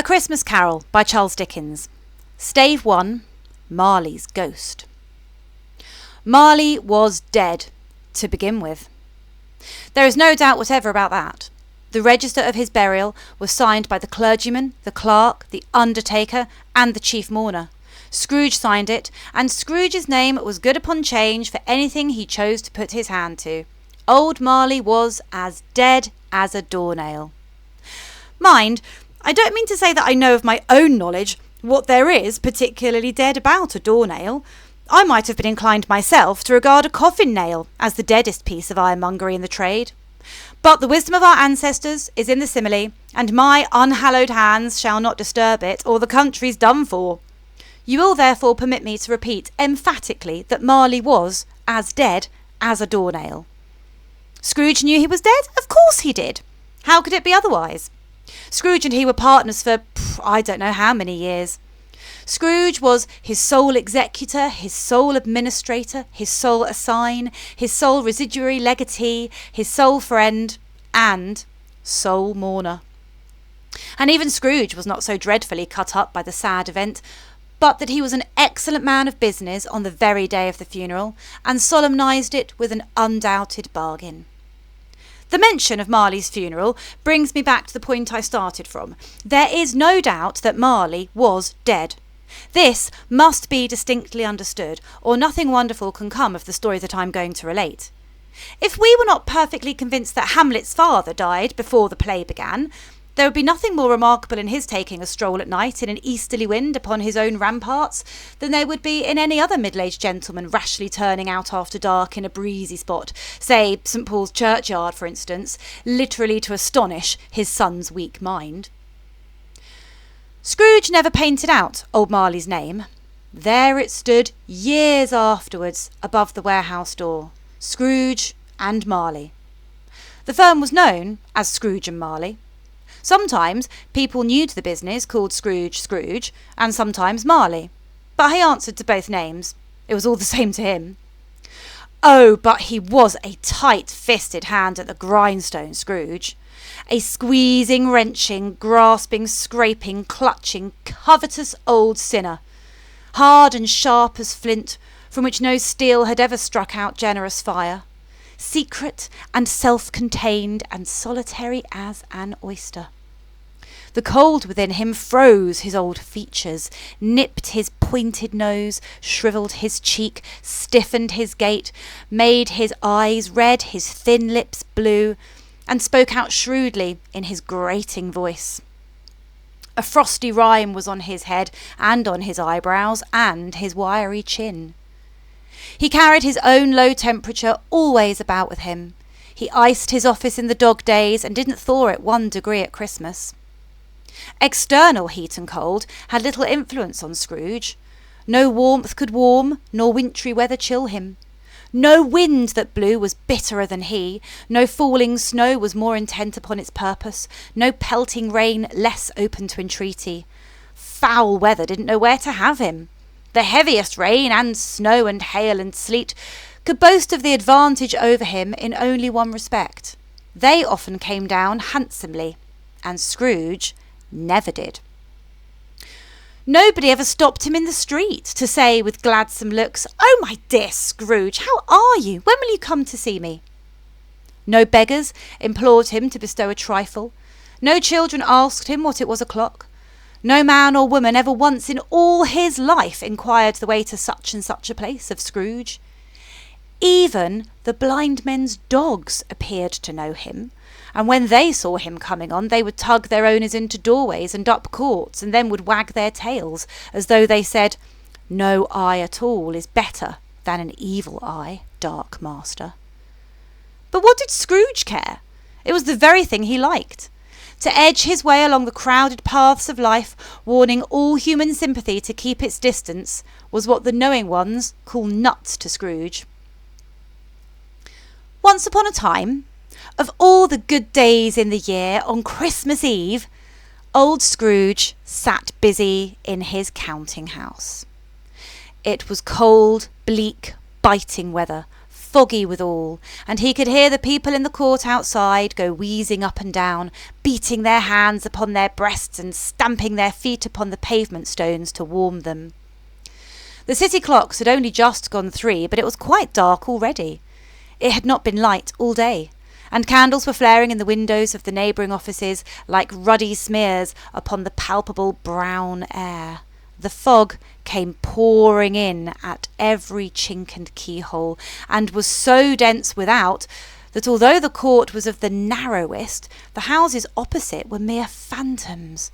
A Christmas Carol by Charles Dickens. Stave One, Marley's Ghost. Marley was dead, to begin with. There is no doubt whatever about that. The register of his burial was signed by the clergyman, the clerk, the undertaker, and the chief mourner. Scrooge signed it, and Scrooge's name was good upon change for anything he chose to put his hand to. Old Marley was as dead as a doornail. Mind, I don't mean to say that I know of my own knowledge what there is particularly dead about a doornail. I might have been inclined myself to regard a coffin nail as the deadest piece of ironmongery in the trade. But the wisdom of our ancestors is in the simile, and my unhallowed hands shall not disturb it, or the country's done for. You will therefore permit me to repeat emphatically that Marley was as dead as a doornail. Scrooge knew he was dead? Of course he did. How could it be otherwise? Scrooge and he were partners for I don't know how many years. Scrooge was his sole executor, his sole administrator, his sole assign, his sole residuary legatee, his sole friend, and sole mourner. And even Scrooge was not so dreadfully cut up by the sad event, but that he was an excellent man of business on the very day of the funeral, and solemnised it with an undoubted bargain. The mention of Marley's funeral brings me back to the point I started from. There is no doubt that Marley was dead. This must be distinctly understood, or nothing wonderful can come of the story that I'm going to relate. If we were not perfectly convinced that Hamlet's father died before the play began, there would be nothing more remarkable in his taking a stroll at night in an easterly wind upon his own ramparts than there would be in any other middle-aged gentleman rashly turning out after dark in a breezy spot, say St. Paul's churchyard, for instance, literally to astonish his son's weak mind. Scrooge never painted out old Marley's name. There it stood years afterwards above the warehouse door, Scrooge and Marley. The firm was known as Scrooge and Marley. Sometimes people new to the business called Scrooge Scrooge, and sometimes Marley. But he answered to both names. It was all the same to him. Oh, but he was a tight-fisted hand at the grindstone, Scrooge. A squeezing, wrenching, grasping, scraping, clutching, covetous old sinner. Hard and sharp as flint, from which no steel had ever struck out generous fire. Secret and self-contained and solitary as an oyster. The cold within him froze his old features, nipped his pointed nose, shrivelled his cheek, stiffened his gait, made his eyes red, his thin lips blue, and spoke out shrewdly in his grating voice. A frosty rime was on his head and on his eyebrows and his wiry chin. He carried his own low temperature always about with him. He iced his office in the dog days and didn't thaw it 1 degree at Christmas. External heat and cold had little influence on Scrooge. No warmth could warm, nor wintry weather chill him. No wind that blew was bitterer than he, no falling snow was more intent upon its purpose, no pelting rain less open to entreaty. Foul weather didn't know where to have him. The heaviest rain and snow and hail and sleet could boast of the advantage over him in only one respect. They often came down handsomely, and Scrooge never did. Nobody ever stopped him in the street to say with gladsome looks, "Oh, my dear Scrooge, how are you? When will you come to see me?" No beggars implored him to bestow a trifle. No children asked him what it was o'clock. No man or woman ever once in all his life inquired the way to such and such a place of Scrooge. Even the blind men's dogs appeared to know him, and when they saw him coming on, they would tug their owners into doorways and up courts, and then would wag their tails, as though they said, "No eye at all is better than an evil eye, dark master." But what did Scrooge care? It was the very thing he liked. To edge his way along the crowded paths of life, warning all human sympathy to keep its distance, was what the knowing ones call nuts to Scrooge. Once upon a time, of all the good days in the year, on Christmas Eve, old Scrooge sat busy in his counting house. It was cold, bleak, biting weather, foggy withal, and he could hear the people in the court outside go wheezing up and down, beating their hands upon their breasts and stamping their feet upon the pavement stones to warm them. The city clocks had only just gone 3, but it was quite dark already. It had not been light all day, and candles were flaring in the windows of the neighbouring offices like ruddy smears upon the palpable brown air. The fog came pouring in at every chink and keyhole, and was so dense without that although the court was of the narrowest, the houses opposite were mere phantoms.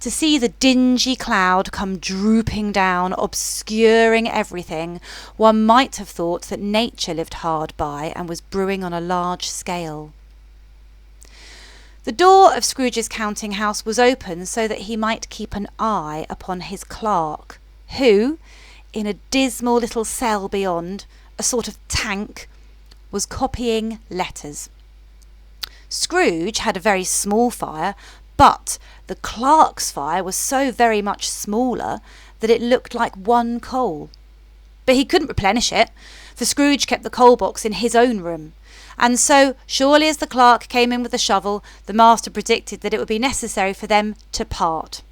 To see the dingy cloud come drooping down, obscuring everything, one might have thought that nature lived hard by and was brewing on a large scale. The door of Scrooge's counting house was open so that he might keep an eye upon his clerk, who, in a dismal little cell beyond, a sort of tank, was copying letters. Scrooge had a very small fire, but the clerk's fire was so very much smaller that it looked like one coal. But he couldn't replenish it, for Scrooge kept the coal box in his own room, and so surely as the clerk came in with the shovel, the master predicted that it would be necessary for them to part.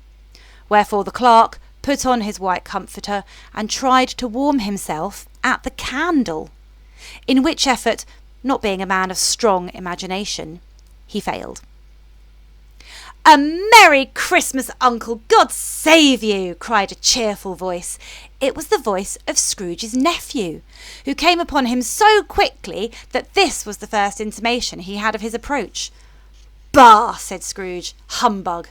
Wherefore the clerk put on his white comforter and tried to warm himself at the candle, in which effort, not being a man of strong imagination, he failed. "A Merry Christmas, Uncle! God save you!" cried a cheerful voice. It was the voice of Scrooge's nephew, who came upon him so quickly that this was the first intimation he had of his approach. "Bah!" said Scrooge. "Humbug!"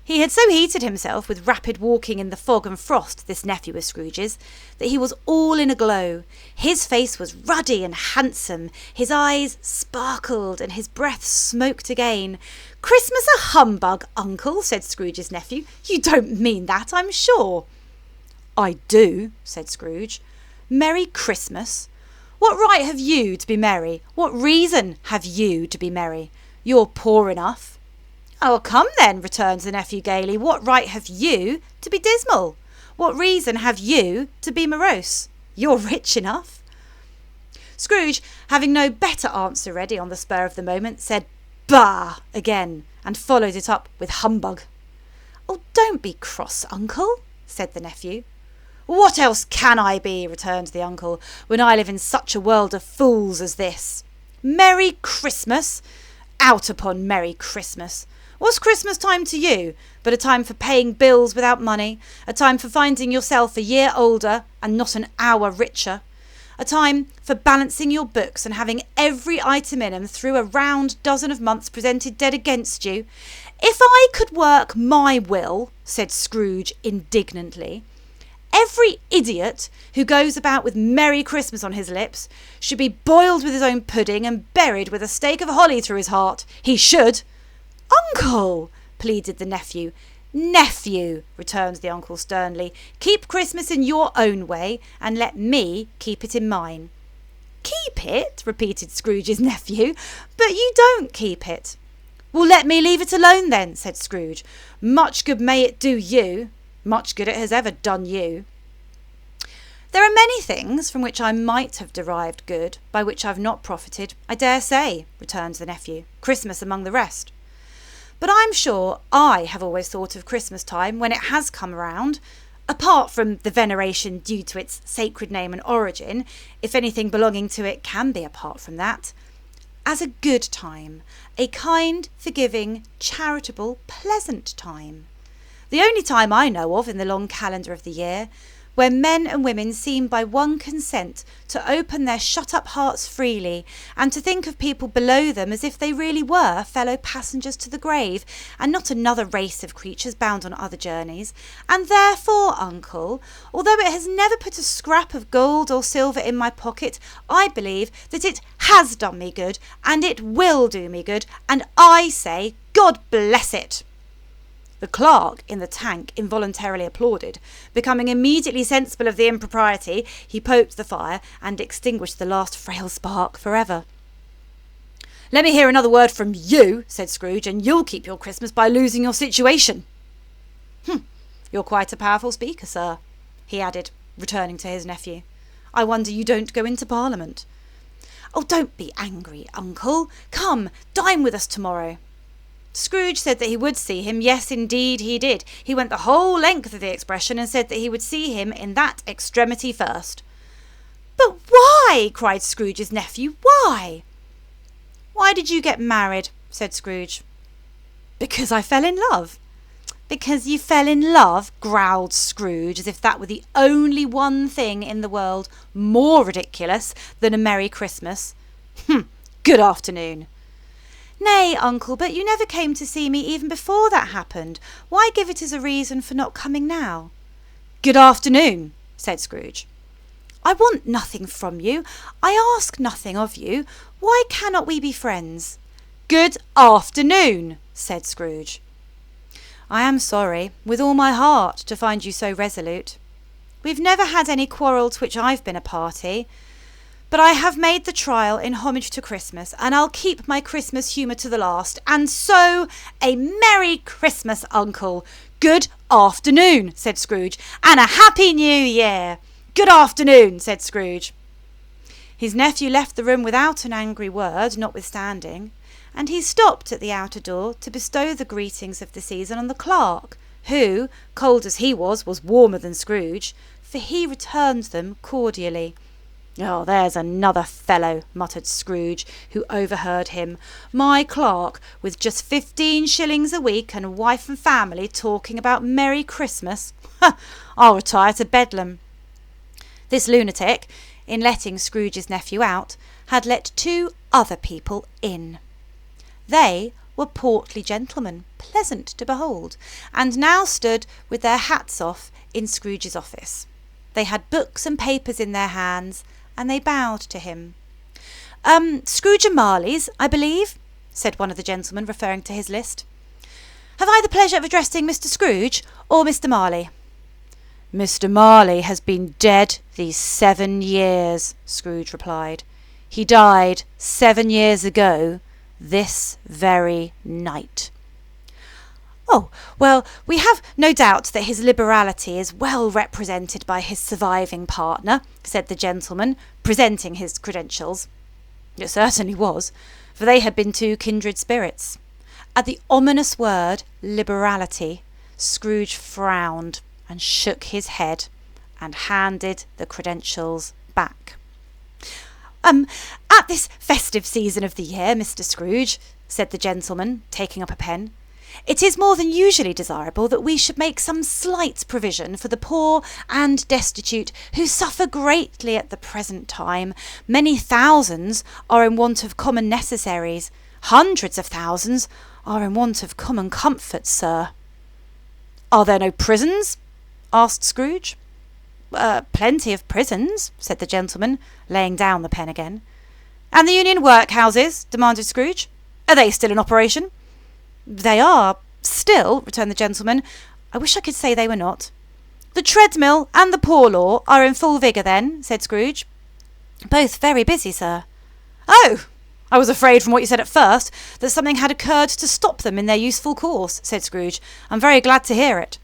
He had so heated himself with rapid walking in the fog and frost, this nephew of Scrooge's, that he was all in a glow. His face was ruddy and handsome, his eyes sparkled, and his breath smoked again. "Christmas a humbug, Uncle," said Scrooge's nephew. "You don't mean that, I'm sure." "I do," said Scrooge. "Merry Christmas? What right have you to be merry? What reason have you to be merry? You're poor enough." "Oh, come then," returned the nephew gaily. "What right have you to be dismal? What reason have you to be morose? You're rich enough." Scrooge, having no better answer ready on the spur of the moment, said "Bah!" again, and followed it up with humbug. "Oh, don't be cross, Uncle," said the nephew. "What else can I be," returned the uncle, "when I live in such a world of fools as this? Merry Christmas! Out upon Merry Christmas! What's Christmas time to you but a time for paying bills without money, a time for finding yourself a year older and not an hour richer, a time for balancing your books and having every item in 'em through a round dozen of months presented dead against you? If I could work my will," said Scrooge indignantly, "every idiot who goes about with Merry Christmas on his lips should be boiled with his own pudding and buried with a stake of holly through his heart. He should." "Uncle!" pleaded the nephew. "Nephew," returned the uncle sternly, "keep Christmas in your own way and let me keep it in mine." "Keep it?" repeated Scrooge's nephew. "But you don't keep it." "Well, let me leave it alone then," said Scrooge. "Much good may it do you. Much good it has ever done you." "There are many things from which I might have derived good, by which I've not profited, I dare say," returned the nephew, "Christmas among the rest. But I'm sure I have always thought of Christmas time, when it has come round, apart from the veneration due to its sacred name and origin, if anything belonging to it can be apart from that, as a good time, a kind, forgiving, charitable, pleasant time. The only time I know of in the long calendar of the year, when men and women seem by one consent to open their shut-up hearts freely and to think of people below them as if they really were fellow passengers to the grave and not another race of creatures bound on other journeys. And therefore, Uncle, although it has never put a scrap of gold or silver in my pocket, I believe that it has done me good and it will do me good, and I say, God bless it." The clerk in the tank involuntarily applauded. Becoming immediately sensible of the impropriety, he poked the fire and extinguished the last frail spark forever. "Let me hear another word from you," said Scrooge, "and you'll keep your Christmas by losing your situation." "You're quite a powerful speaker, sir," he added, returning to his nephew. I wonder you don't go into Parliament." "Oh, don't be angry, Uncle. Come, dine with us tomorrow." Scrooge said that he would see him. Yes, indeed he did. He went the whole length of the expression and said that he would see him in that extremity first. "But why?" cried Scrooge's nephew. "Why?" "Why did you get married?" said Scrooge. "Because I fell in love." "Because you fell in love?" growled Scrooge, as if that were the only one thing in the world more ridiculous than a Merry Christmas. Good afternoon." "Nay, Uncle, but you never came to see me even before that happened. Why give it as a reason for not coming now?" "Good afternoon," said Scrooge. "I want nothing from you. I ask nothing of you. Why cannot we be friends?" "Good afternoon," said Scrooge. "I am sorry, with all my heart, to find you so resolute. We've never had any quarrel to which I've been a party. But I have made the trial in homage to Christmas, and I'll keep my Christmas humour to the last. And so, a Merry Christmas, Uncle." "Good afternoon," said Scrooge. "And a Happy New Year." "Good afternoon," said Scrooge. His nephew left the room without an angry word, notwithstanding, and he stopped at the outer door to bestow the greetings of the season on the clerk, who, cold as he was warmer than Scrooge, for he returned them cordially. "Oh, there's another fellow," muttered Scrooge, who overheard him. "My clerk, with just 15 shillings a week and a wife and family, talking about Merry Christmas. I'll retire to Bedlam." This lunatic, in letting Scrooge's nephew out, had let 2 other people in. They were portly gentlemen, pleasant to behold, and now stood with their hats off in Scrooge's office. They had books and papers in their hands, and they bowed to him. "Scrooge and Marley's, I believe," said one of the gentlemen, referring to his list. "Have I the pleasure of addressing Mr. Scrooge or Mr. Marley?" "Mr. Marley has been dead these 7 years," Scrooge replied. "He died 7 years ago, this very night." "Oh, well, we have no doubt that his liberality is well represented by his surviving partner," said the gentleman, presenting his credentials. It certainly was, for they had been 2 kindred spirits. At the ominous word liberality, Scrooge frowned and shook his head and handed the credentials back. "At this festive season of the year, Mr. Scrooge," said the gentleman, taking up a pen, "it is more than usually desirable that we should make some slight provision for the poor and destitute who suffer greatly at the present time. Many thousands are in want of common necessaries. Hundreds of thousands are in want of common comforts, sir." "Are there no prisons?" asked Scrooge. "Plenty of prisons," said the gentleman, laying down the pen again. "And the Union workhouses?" demanded Scrooge. "Are they still in operation?" "They are still," returned the gentleman. "I wish I could say they were not." "The treadmill and the poor law are in full vigour then?" said Scrooge. "Both very busy, sir." "Oh! I was afraid from what you said at first that something had occurred to stop them in their useful course," said Scrooge. "I'm very glad to hear it."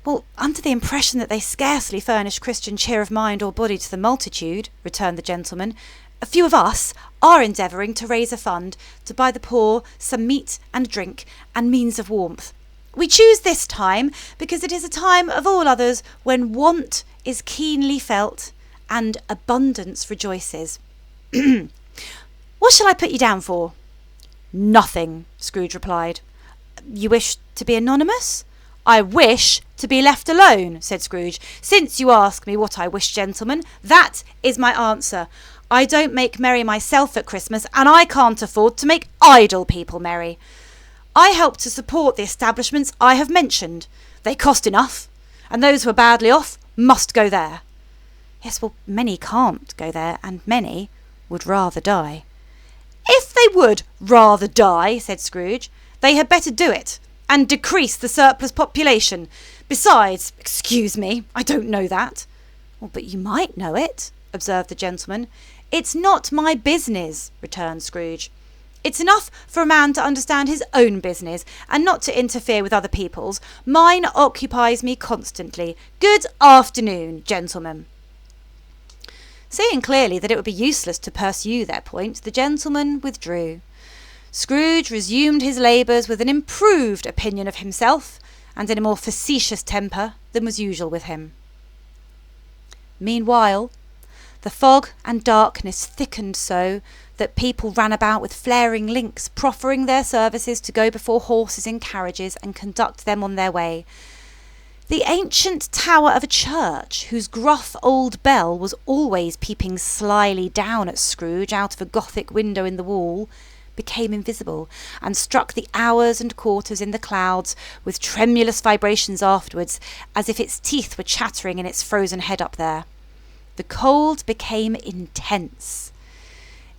"Well, under the impression that they scarcely furnish Christian cheer of mind or body to the multitude," returned the gentleman, "a few of us are endeavouring to raise a fund to buy the poor some meat and drink and means of warmth. We choose this time because it is a time of all others when want is keenly felt and abundance rejoices. What shall I put you down for?" "Nothing," Scrooge replied. "You wish to be anonymous?" "I wish to be left alone," said Scrooge. "Since you ask me what I wish, gentlemen, that is my answer. I don't make merry myself at Christmas, and I can't afford to make idle people merry. I help to support the establishments I have mentioned. They cost enough, and those who are badly off must go there." "Yes, well, many can't go there, and many would rather die." "If they would rather die," said Scrooge, "they had better do it, and decrease the surplus population. Besides, excuse me, I don't know that." "Well, but you might know it," observed the gentleman. "It's not my business," returned Scrooge. "It's enough for a man to understand his own business, and not to interfere with other people's. Mine occupies me constantly. Good afternoon, gentlemen." Seeing clearly that it would be useless to pursue their point, the gentleman withdrew. Scrooge resumed his labours with an improved opinion of himself, and in a more facetious temper than was usual with him. Meanwhile, the fog and darkness thickened so that people ran about with flaring links, proffering their services to go before horses in carriages and conduct them on their way. The ancient tower of a church, whose gruff old bell was always peeping slyly down at Scrooge out of a Gothic window in the wall, became invisible, and struck the hours and quarters in the clouds with tremulous vibrations afterwards, as if its teeth were chattering in its frozen head up there. The cold became intense.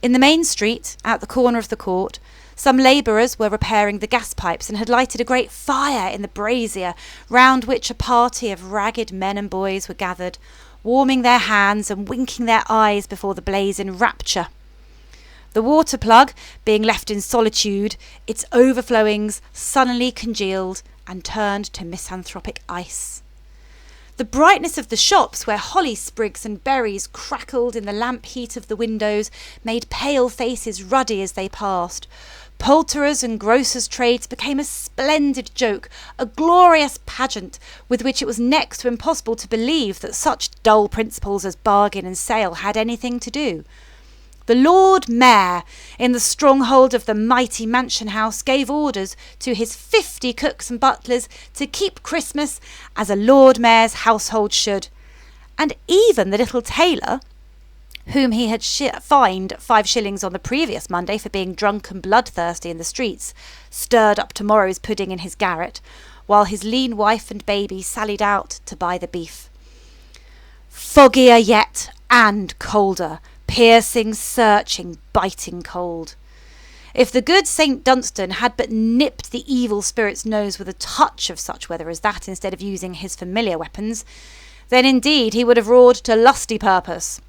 In the main street, at the corner of the court, some labourers were repairing the gas pipes and had lighted a great fire in the brazier, round which a party of ragged men and boys were gathered, warming their hands and winking their eyes before the blaze in rapture. The water plug being left in solitude, its overflowings suddenly congealed and turned to misanthropic ice. The brightness of the shops, where holly sprigs and berries crackled in the lamp heat of the windows, made pale faces ruddy as they passed. Poulterers' and grocers' trades became a splendid joke, a glorious pageant, with which it was next to impossible to believe that such dull principles as bargain and sale had anything to do. The Lord Mayor, in the stronghold of the mighty mansion house, gave orders to his 50 cooks and butlers to keep Christmas as a Lord Mayor's household should, and even the little tailor, whom he had fined 5 shillings on the previous Monday for being drunk and bloodthirsty in the streets, stirred up tomorrow's pudding in his garret, while his lean wife and baby sallied out to buy the beef. Foggier yet, and colder, piercing, searching, biting cold. If the good St. Dunstan had but nipped the evil spirit's nose with a touch of such weather as that, instead of using his familiar weapons, then indeed he would have roared to lusty purpose.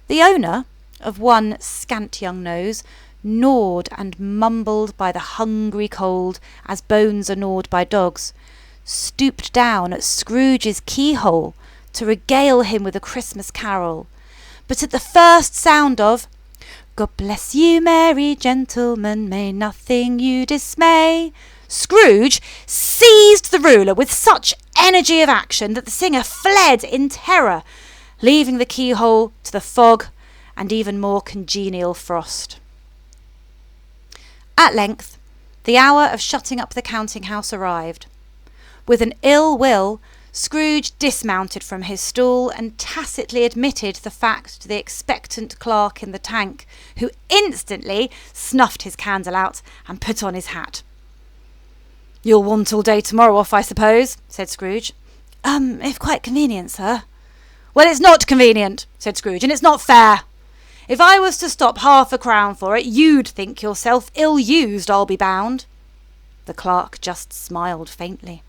The owner of one scant young nose, gnawed and mumbled by the hungry cold as bones are gnawed by dogs, stooped down at Scrooge's keyhole to regale him with a Christmas carol. But at the first sound of "God bless you, merry gentlemen, may nothing you dismay," Scrooge seized the ruler with such energy of action that the singer fled in terror, leaving the keyhole to the fog and even more congenial frost. At length, the hour of shutting up the counting-house arrived. With an ill will, Scrooge dismounted from his stool and tacitly admitted the fact to the expectant clerk in the tank, who instantly snuffed his candle out and put on his hat. "You'll want all day tomorrow off, I suppose," said Scrooge. If quite convenient, sir." "Well, it's not convenient," said Scrooge, "and it's not fair. If I was to stop £0.50 for it, you'd think yourself ill-used, I'll be bound." The clerk just smiled faintly.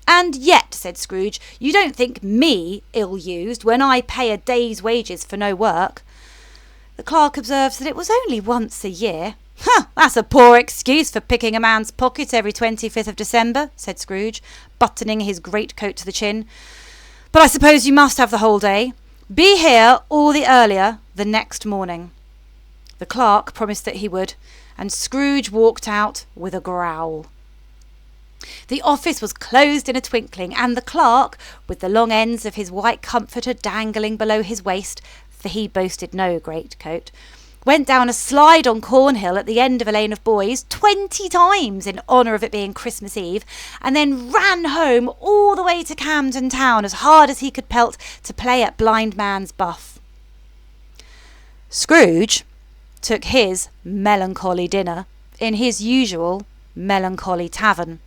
"And yet," said Scrooge, "you don't think me ill-used when I pay a day's wages for no work." The clerk observed that it was only once a year. "That's a poor excuse for picking a man's pocket every 25th of December," said Scrooge, buttoning his greatcoat to the chin. "But I suppose you must have the whole day. Be here all the earlier the next morning." The clerk promised that he would, and Scrooge walked out with a growl. The office was closed in a twinkling, and the clerk, with the long ends of his white comforter dangling below his waist, for he boasted no greatcoat, went down a slide on Cornhill at the end of a lane of boys 20 times in honour of it being Christmas Eve, and then ran home all the way to Camden Town as hard as he could pelt to play at blind man's buff. Scrooge took his melancholy dinner in his usual melancholy tavern,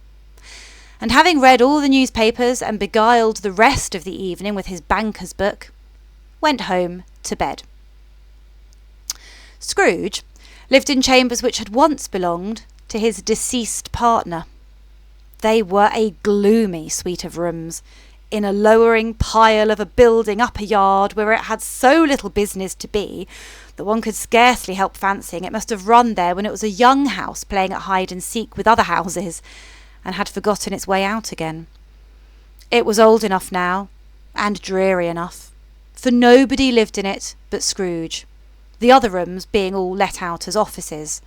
and having read all the newspapers and beguiled the rest of the evening with his banker's book, went home to bed. Scrooge lived in chambers which had once belonged to his deceased partner. They were a gloomy suite of rooms, in a lowering pile of a building up a yard where it had so little business to be that one could scarcely help fancying it must have run there when it was a young house playing at hide-and-seek with other houses, and had forgotten its way out again. It was old enough now, and dreary enough, for nobody lived in it but Scrooge, the other rooms being all let out as offices.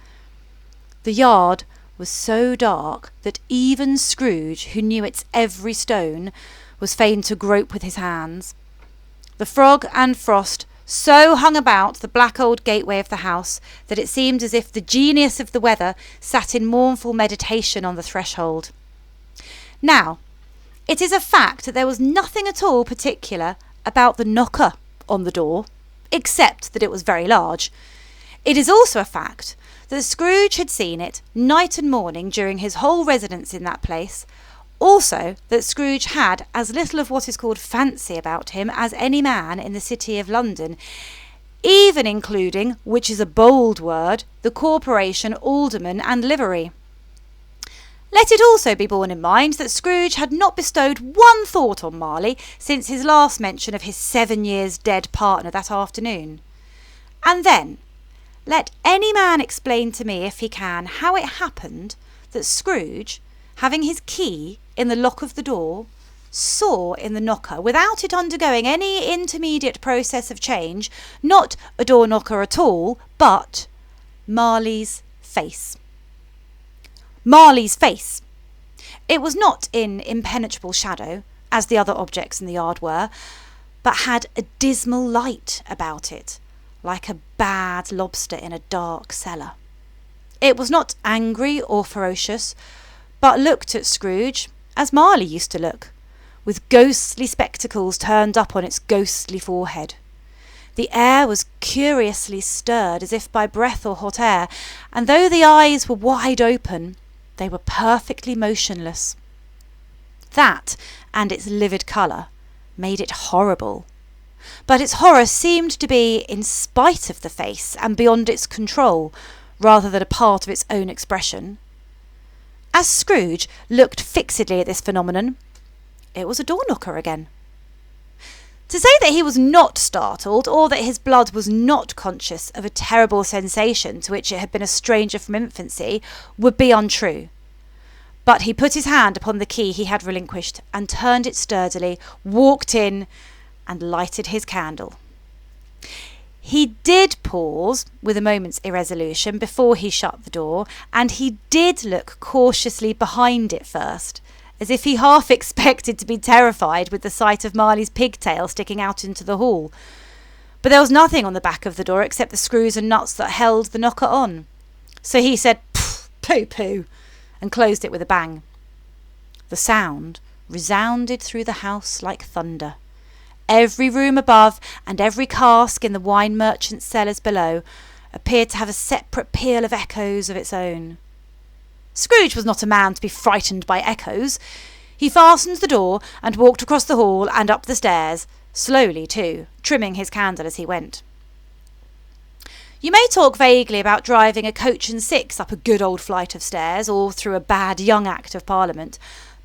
The yard was so dark that even Scrooge, who knew its every stone, was fain to grope with his hands. The fog and frost so hung about the black old gateway of the house that it seemed as if the genius of the weather sat in mournful meditation on the threshold. Now, it is a fact that there was nothing at all particular about the knocker on the door, except that it was very large. It is also a fact that Scrooge had seen it night and morning during his whole residence in that place. Also, that Scrooge had as little of what is called fancy about him as any man in the city of London, even including, which is a bold word, the corporation, alderman and livery. Let it also be borne in mind that Scrooge had not bestowed one thought on Marley since his last mention of his 7 years dead partner that afternoon. And then, let any man explain to me, if he can, how it happened that Scrooge, having his key in the lock of the door, saw in the knocker, without it undergoing any intermediate process of change, not a door knocker at all, but Marley's face. Marley's face. It was not in impenetrable shadow, as the other objects in the yard were, but had a dismal light about it, like a bad lobster in a dark cellar. It was not angry or ferocious, but looked at Scrooge as Marley used to look, with ghostly spectacles turned up on its ghostly forehead. The air was curiously stirred as if by breath or hot air, and though the eyes were wide open, they were perfectly motionless. That, and its livid colour, made it horrible. But its horror seemed to be in spite of the face and beyond its control, rather than a part of its own expression. As Scrooge looked fixedly at this phenomenon, it was a door-knocker again. To say that he was not startled, or that his blood was not conscious of a terrible sensation to which it had been a stranger from infancy, would be untrue. But he put his hand upon the key he had relinquished, and turned it sturdily, walked in, and lighted his candle. He did pause, with a moment's irresolution, before he shut the door, and he did look cautiously behind it first, as if he half expected to be terrified with the sight of Marley's pigtail sticking out into the hall. But there was nothing on the back of the door except the screws and nuts that held the knocker on. So he said, "Pooh-pooh," and closed it with a bang. The sound resounded through the house like thunder. Every room above and every cask in the wine merchant's cellars below appeared to have a separate peal of echoes of its own. Scrooge was not a man to be frightened by echoes. He fastened the door and walked across the hall and up the stairs, slowly too, trimming his candle as he went. You may talk vaguely about driving a coach and six up a good old flight of stairs or through a bad young Act of Parliament,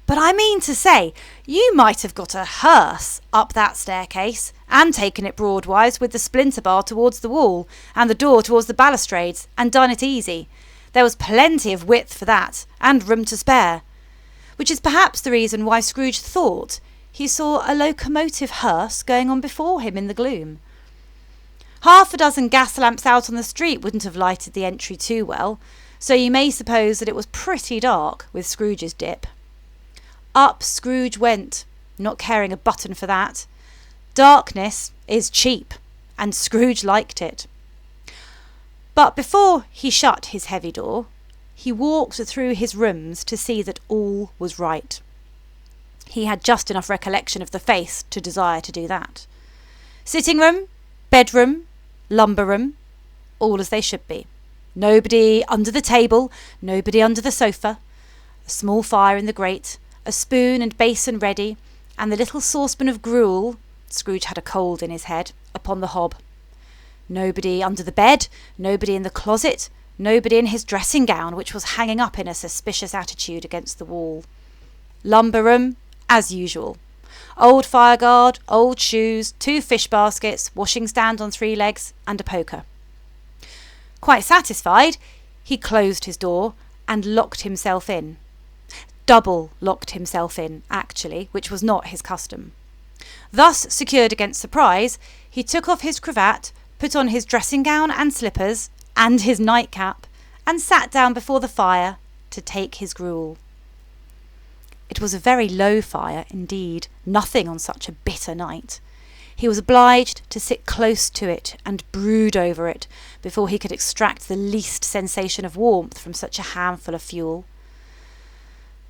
but I mean to say, you might have got a hearse up that staircase and taken it broadwise with the splinter bar towards the wall and the door towards the balustrades and done it easy. There was plenty of width for that and room to spare, which is perhaps the reason why Scrooge thought he saw a locomotive hearse going on before him in the gloom. Half a dozen gas lamps out on the street wouldn't have lighted the entry too well, so you may suppose that it was pretty dark with Scrooge's dip. Up Scrooge went, not caring a button for that. Darkness is cheap, and Scrooge liked it. But before he shut his heavy door, he walked through his rooms to see that all was right. He had just enough recollection of the face to desire to do that. Sitting room, bedroom, lumber room, all as they should be. Nobody under the table, nobody under the sofa, a small fire in the grate, a spoon and basin ready, and the little saucepan of gruel, Scrooge had a cold in his head, upon the hob. Nobody under the bed, nobody in the closet, nobody in his dressing gown, which was hanging up in a suspicious attitude against the wall. Lumber room, as usual. Old fireguard, old shoes, 2 fish baskets, washing stand on 3 legs, and a poker. Quite satisfied, he closed his door and locked himself in. Double locked himself in, actually, which was not his custom. Thus secured against surprise, He took off his cravat, put on his dressing gown and slippers, and his nightcap, and sat down before the fire to take his gruel. It was a very low fire indeed, nothing on such a bitter night. He was obliged to sit close to it and brood over it before he could extract the least sensation of warmth from such a handful of fuel.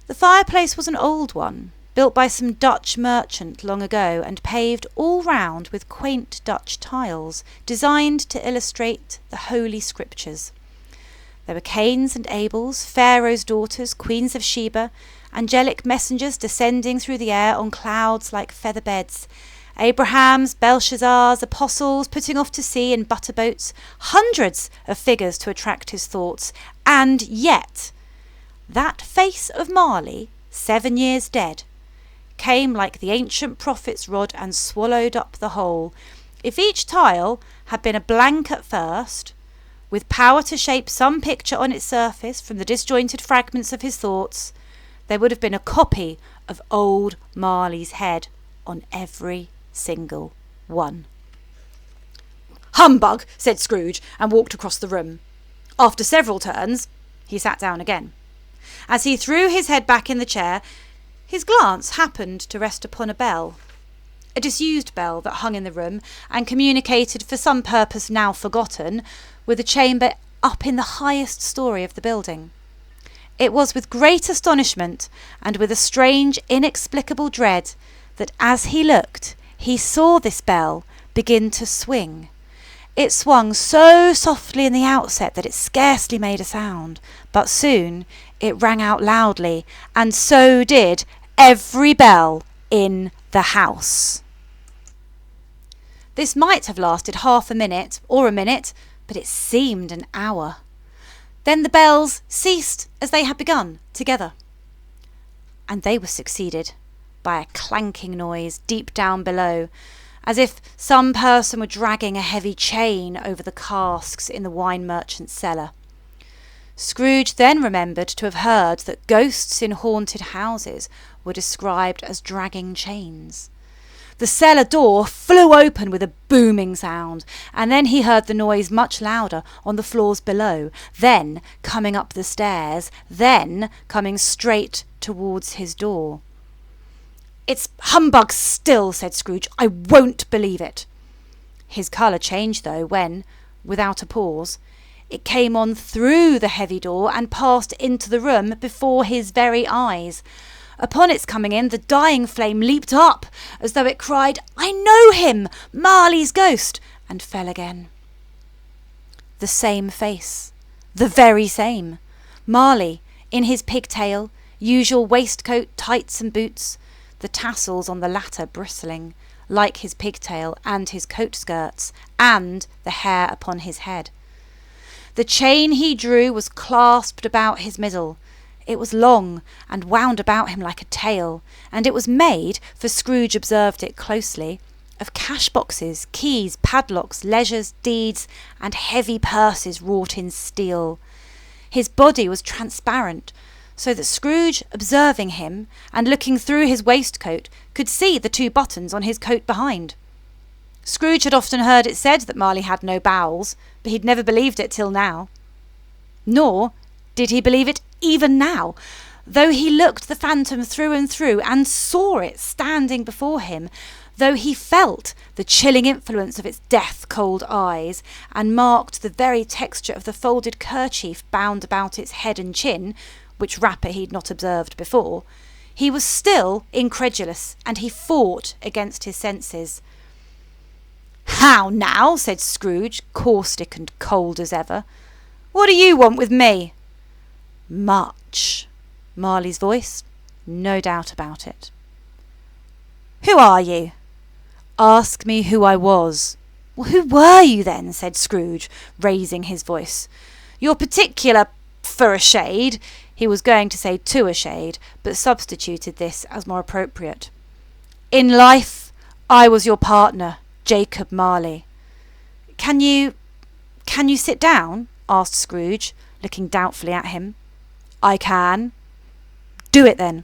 The fireplace was an old one, built by some Dutch merchant long ago and paved all round with quaint Dutch tiles, designed to illustrate the Holy Scriptures. There were Cains and Abels, Pharaoh's daughters, queens of Sheba, angelic messengers descending through the air on clouds like feather beds, Abrahams, Belshazzars, apostles putting off to sea in butter boats, hundreds of figures to attract his thoughts, and yet that face of Marley, 7 years dead, came like the ancient prophet's rod and swallowed up the whole. If each tile had been a blank at first, with power to shape some picture on its surface from the disjointed fragments of his thoughts, there would have been a copy of old Marley's head on every single one. "Humbug!" said Scrooge, and walked across the room. After several turns, he sat down again. As he threw his head back in the chair, his glance happened to rest upon a bell, a disused bell that hung in the room and communicated, for some purpose now forgotten, with a chamber up in the highest story of the building. It was with great astonishment and with a strange, inexplicable dread that as he looked, he saw this bell begin to swing. It swung so softly in the outset that it scarcely made a sound, but soon it rang out loudly, and so did every bell in the house. This might have lasted half a minute or a minute, but it seemed an hour. Then the bells ceased as they had begun, together. And they were succeeded by a clanking noise deep down below, as if some person were dragging a heavy chain over the casks in the wine merchant's cellar. Scrooge then remembered to have heard that ghosts in haunted houses were described as dragging chains. The cellar door flew open with a booming sound, and then he heard the noise much louder on the floors below, then coming up the stairs, then coming straight towards his door. "It's humbug still," said Scrooge. "I won't believe it." His colour changed, though, when, without a pause, it came on through the heavy door and passed into the room before his very eyes. Upon its coming in, the dying flame leaped up, as though it cried, "I know him, Marley's ghost," and fell again. The same face, the very same. Marley, in his pigtail, usual waistcoat, tights and boots, the tassels on the latter bristling, like his pigtail and his coat skirts, and the hair upon his head. The chain he drew was clasped about his middle. It was long and wound about him like a tail, and it was made, for Scrooge observed it closely, of cash boxes, keys, padlocks, ledgers, deeds, and heavy purses wrought in steel. His body was transparent, so that Scrooge, observing him and looking through his waistcoat, could see the 2 buttons on his coat behind. Scrooge had often heard it said that Marley had no bowels, but he'd never believed it till now. Nor did he believe it even now, though he looked the phantom through and through and saw it standing before him, though he felt the chilling influence of its death-cold eyes, and marked the very texture of the folded kerchief bound about its head and chin, which wrapper he'd not observed before, he was still incredulous, and he fought against his senses. "How now?" said Scrooge, caustic and cold as ever. "What do you want with me?" "Much." Marley's voice, no doubt about it. "Who are you?" "Ask me who I was." "Well, who were you then?" said Scrooge, raising his voice. "You're particular for a shade." He was going to say to a shade, but substituted this as more appropriate. "In life, I was your partner, Jacob Marley." Can you sit down?" asked Scrooge, looking doubtfully at him. "I can." "Do it then."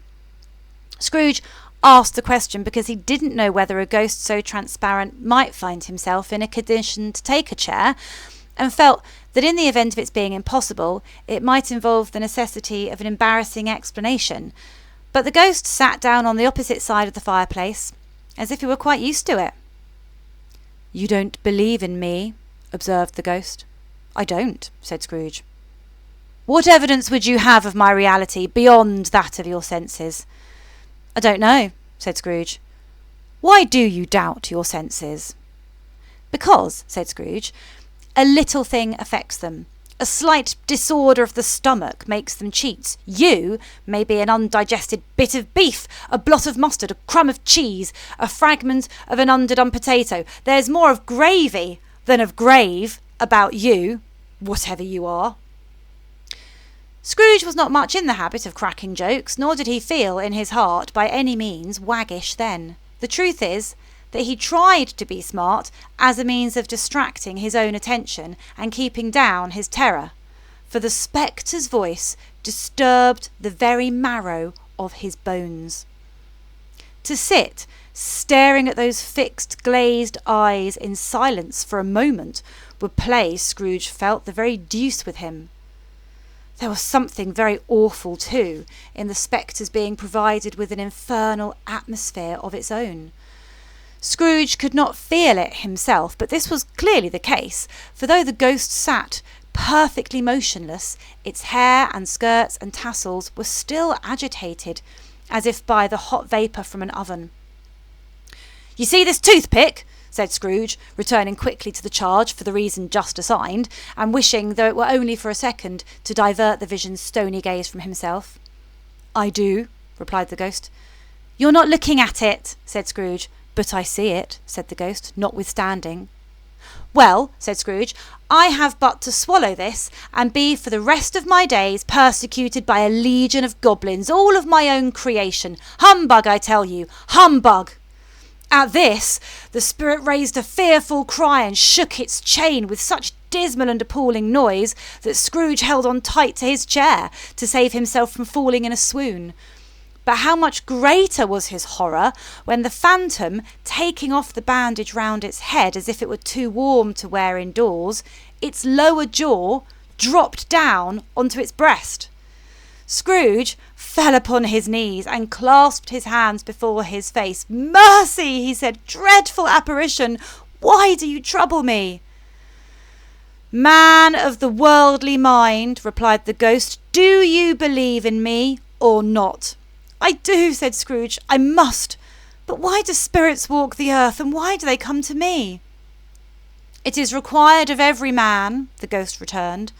"Scrooge, asked the question because he didn't know whether a ghost so transparent might find himself in a condition to take a chair, and felt that in the event of its being impossible, it might involve the necessity of an embarrassing explanation. But the ghost sat down on the opposite side of the fireplace, as if he were quite used to it. "You don't believe in me," observed the ghost. "I don't," said Scrooge. "What evidence would you have of my reality beyond that of your senses?" "I don't know," said Scrooge. "Why do you doubt your senses?" "Because," said Scrooge, "a little thing affects them. A slight disorder of the stomach makes them cheats. You may be an undigested bit of beef, a blot of mustard, a crumb of cheese, a fragment of an underdone potato. There's more of gravy than of grave about you, whatever you are." Scrooge was not much in the habit of cracking jokes, nor did he feel in his heart by any means waggish then. The truth is that he tried to be smart as a means of distracting his own attention and keeping down his terror, for the spectre's voice disturbed the very marrow of his bones. To sit staring at those fixed glazed eyes in silence for a moment would play, Scrooge felt, the very deuce with him. There was something very awful, too, in the spectre's being provided with an infernal atmosphere of its own. Scrooge could not feel it himself, but this was clearly the case, for though the ghost sat perfectly motionless, its hair and skirts and tassels were still agitated, as if by the hot vapour from an oven. "You see this toothpick?" said Scrooge, returning quickly to the charge for the reason just assigned, and wishing, though it were only for a second, to divert the vision's stony gaze from himself. "I do," replied the ghost. "You're not looking at it," said Scrooge. "But I see it," said the ghost, notwithstanding. "Well," said Scrooge, "I have but to swallow this, and be for the rest of my days persecuted by a legion of goblins, all of my own creation. Humbug, I tell you, humbug!" At this, the spirit raised a fearful cry and shook its chain with such dismal and appalling noise that Scrooge held on tight to his chair to save himself from falling in a swoon. But how much greater was his horror when the phantom, taking off the bandage round its head as if it were too warm to wear indoors, its lower jaw dropped down onto its breast. Scrooge fell upon his knees and clasped his hands before his face. "Mercy!" he said. "Dreadful apparition! Why do you trouble me?" "Man of the worldly mind," replied the ghost, "do you believe in me or not?" "I do," said Scrooge. "I must. But why do spirits walk the earth, and why do they come to me?" "It is required of every man," the ghost returned,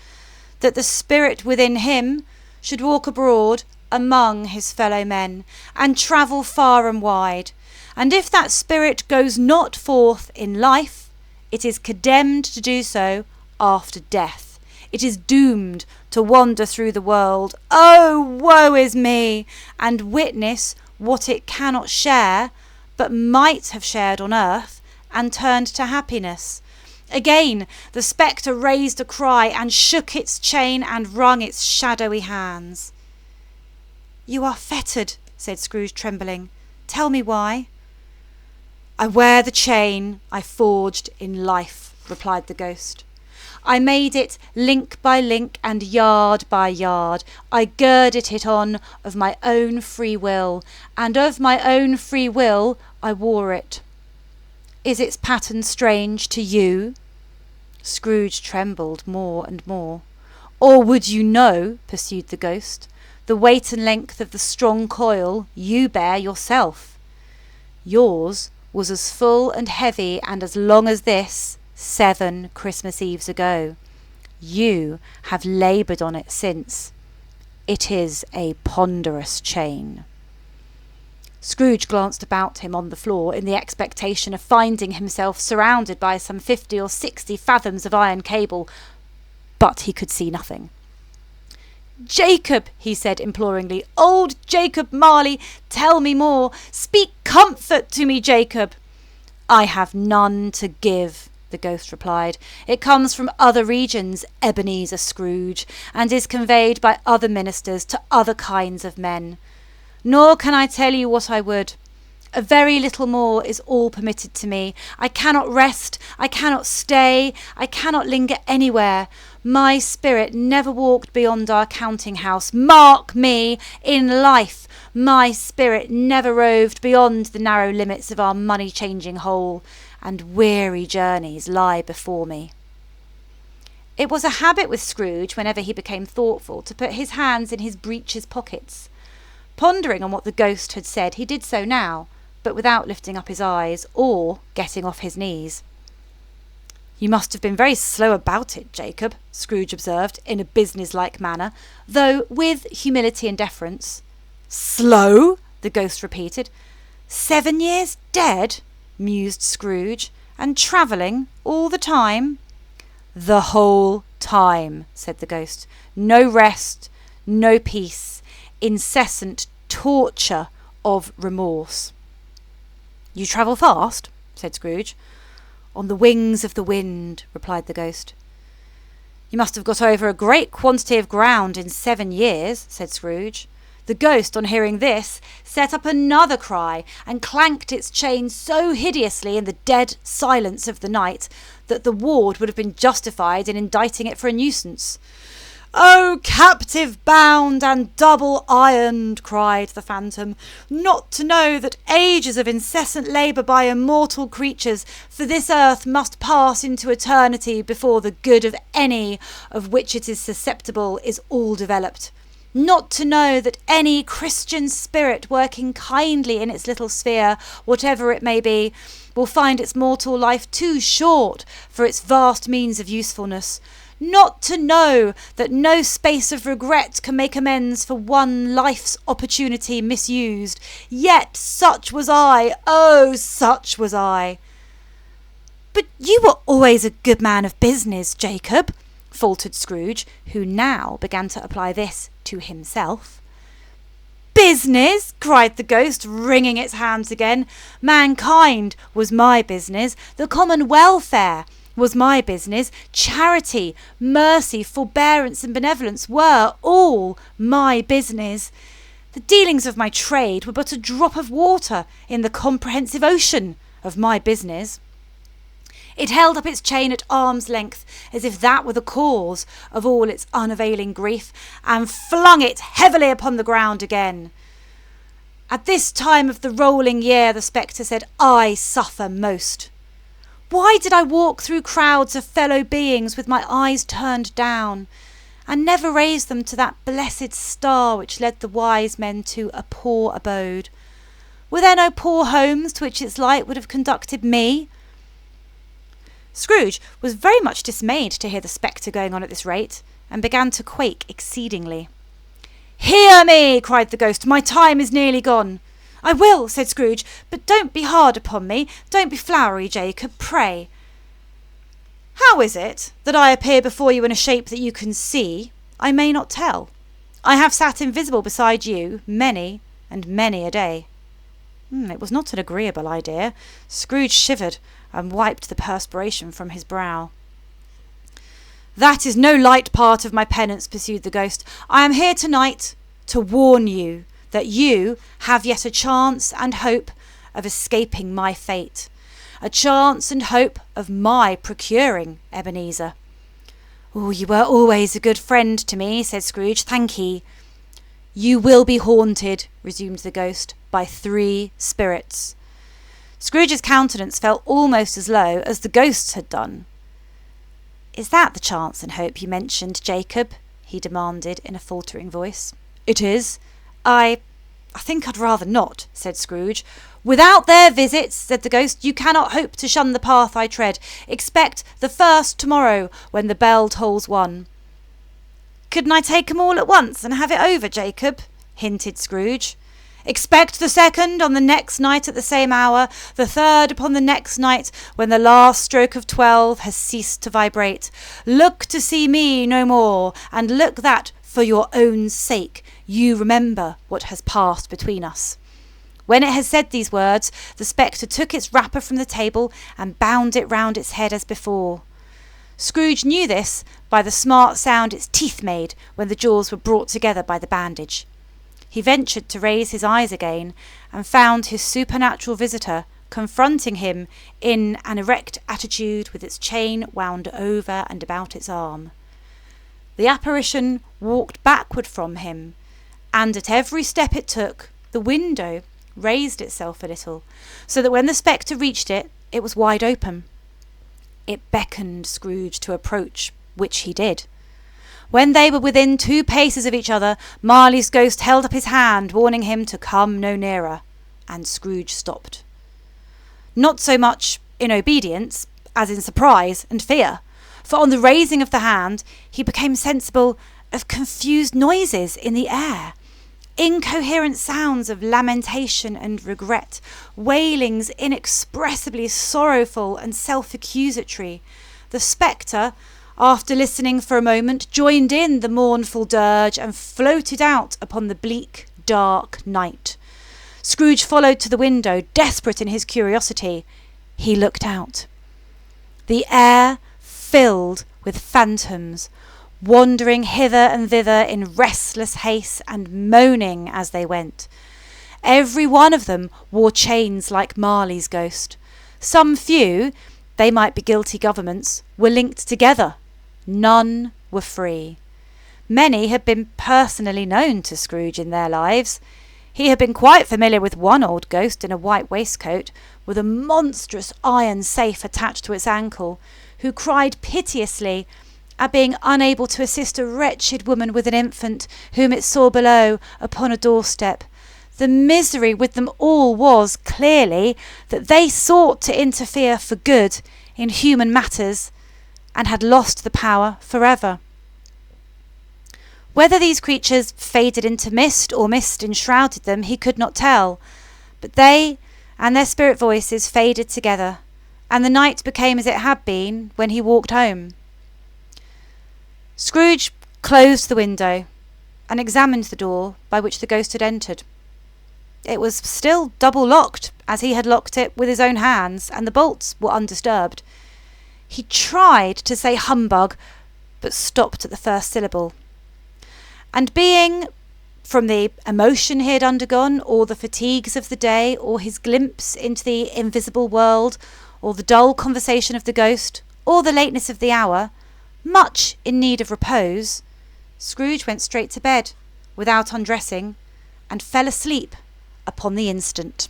"that the spirit within him should walk abroad among his fellow men, and travel far and wide. And if that spirit goes not forth in life, it is condemned to do so after death. It is doomed to wander through the world, oh, woe is me, and witness what it cannot share, but might have shared on earth, and turned to happiness." Again the spectre raised a cry and shook its chain and wrung its shadowy hands. "You are fettered," said Scrooge, trembling. "Tell me why." "I wear the chain I forged in life," replied the ghost. "I made it link by link and yard by yard. I girded it on of my own free will, and of my own free will I wore it. Is its pattern strange to you?" Scrooge trembled more and more. "Or would you know," pursued the ghost, "the weight and length of the strong coil you bear yourself? Yours was as full and heavy and as long as this 7 Christmas Eves ago. You have laboured on it since. It is a ponderous chain." Scrooge glanced about him on the floor in the expectation of finding himself surrounded by some 50 or 60 fathoms of iron cable, but he could see nothing. "Jacob," he said imploringly, "old Jacob Marley, tell me more. Speak comfort to me, Jacob." "I have none to give," the ghost replied. "It comes from other regions, Ebenezer Scrooge, and is conveyed by other ministers to other kinds of men. Nor can I tell you what I would. A very little more is all permitted to me. I cannot rest, I cannot stay, I cannot linger anywhere. My spirit never walked beyond our counting house. Mark me, in life, my spirit never roved beyond the narrow limits of our money-changing hole, and weary journeys lie before me. It was a habit with Scrooge, whenever he became thoughtful, to put his hands in his breeches pockets. Pondering on what the ghost had said, he did so now, but without lifting up his eyes or getting off his knees. "You must have been very slow about it, Jacob," Scrooge observed, in a business-like manner, though with humility and deference. "Slow?" the ghost repeated. 7 years dead?" mused Scrooge. "And travelling all the time?" "The whole time," said the ghost. "No rest, no peace, incessant torture of remorse." "You travel fast?" said Scrooge. "On the wings of the wind," replied the ghost. "You must have got over a great quantity of ground in 7 years," said Scrooge. The ghost, on hearing this, set up another cry and clanked its chain so hideously in the dead silence of the night that the ward would have been justified in indicting it for a nuisance. "Oh, captive bound and double ironed," cried the phantom, "not to know that ages of incessant labour by immortal creatures for this earth must pass into eternity before the good of any of which it is susceptible is all developed. Not to know that any Christian spirit working kindly in its little sphere, whatever it may be, will find its mortal life too short for its vast means of usefulness. Not to know that no space of regret can make amends for one life's opportunity misused. Yet such was I, oh, such was I." "But you were always a good man of business, Jacob," faltered Scrooge, who now began to apply this to himself. "Business!" cried the ghost, wringing its hands again. "Mankind was my business. The common welfare was my business. Charity, mercy, forbearance and benevolence were all my business. The dealings of my trade were but a drop of water in the comprehensive ocean of my business." It held up its chain at arm's length, as if that were the cause of all its unavailing grief, and flung it heavily upon the ground again. "At this time of the rolling year," the spectre said, "I suffer most. Why did I walk through crowds of fellow beings with my eyes turned down, and never raise them to that blessed star which led the wise men to a poor abode? Were there no poor homes to which its light would have conducted me?" Scrooge was very much dismayed to hear the spectre going on at this rate, and began to quake exceedingly. "Hear me!" cried the ghost. "My time is nearly gone." "I will," said Scrooge, "but don't be hard upon me. Don't be flowery, Jacob, pray." "How is it that I appear before you in a shape that you can see? I may not tell. I have sat invisible beside you many and many a day." It was not an agreeable idea. Scrooge shivered and wiped the perspiration from his brow. "That is no light part of my penance," pursued the ghost. "I am here tonight to warn you that you have yet a chance and hope of escaping my fate, a chance and hope of my procuring Ebenezer." "Oh, you were always a good friend to me," said Scrooge. "Thank ye." "You will be haunted," resumed the ghost, "by 3 spirits." Scrooge's countenance fell almost as low as the ghost's had done. "Is that the chance and hope you mentioned, Jacob?" he demanded in a faltering voice. "It is." I think I'd rather not," said Scrooge. "Without their visits," said the ghost, "you cannot hope to shun the path I tread. Expect the first tomorrow when the bell tolls 1. "Couldn't I take 'em all at once and have it over, Jacob?" hinted Scrooge. "Expect the second on the next night at the same hour, the third upon the next night when the last stroke of 12 has ceased to vibrate. Look to see me no more, and look that, for your own sake, you remember what has passed between us." When it had said these words, the spectre took its wrapper from the table and bound it round its head as before. Scrooge knew this by the smart sound its teeth made when the jaws were brought together by the bandage. he ventured to raise his eyes again and found his supernatural visitor confronting him in an erect attitude with its chain wound over and about its arm. The apparition walked backward from him, and at every step it took, the window raised itself a little, so that when the spectre reached it, it was wide open. It beckoned Scrooge to approach, which he did. When they were within 2 paces of each other, Marley's ghost held up his hand, warning him to come no nearer, and Scrooge stopped. Not so much in obedience as in surprise and fear, for on the raising of the hand he became sensible of confused noises in the air, incoherent sounds of lamentation and regret, wailings inexpressibly sorrowful and self-accusatory. The spectre, after listening for a moment, joined in the mournful dirge and floated out upon the bleak, dark night. Scrooge followed to the window, desperate in his curiosity. He looked out. The air filled with phantoms, wandering hither and thither in restless haste and moaning as they went. Every one of them wore chains like Marley's ghost. Some few, they might be guilty governments, were linked together. None were free. Many had been personally known to Scrooge in their lives. He had been quite familiar with one old ghost in a white waistcoat, with a monstrous iron safe attached to its ankle, who cried piteously at being unable to assist a wretched woman with an infant whom it saw below upon a doorstep. The misery with them all was, clearly, that they sought to interfere for good in human matters, and had lost the power forever. Whether these creatures faded into mist or mist enshrouded them, he could not tell, but they and their spirit voices faded together, and the night became as it had been when he walked home. Scrooge closed the window and examined the door by which the ghost had entered. It was still double locked, as he had locked it with his own hands, and the bolts were undisturbed. He tried to say humbug, but stopped at the first syllable. And being, from the emotion he had undergone, or the fatigues of the day, or his glimpse into the invisible world, or the dull conversation of the ghost, or the lateness of the hour, much in need of repose, Scrooge went straight to bed, without undressing, and fell asleep upon the instant.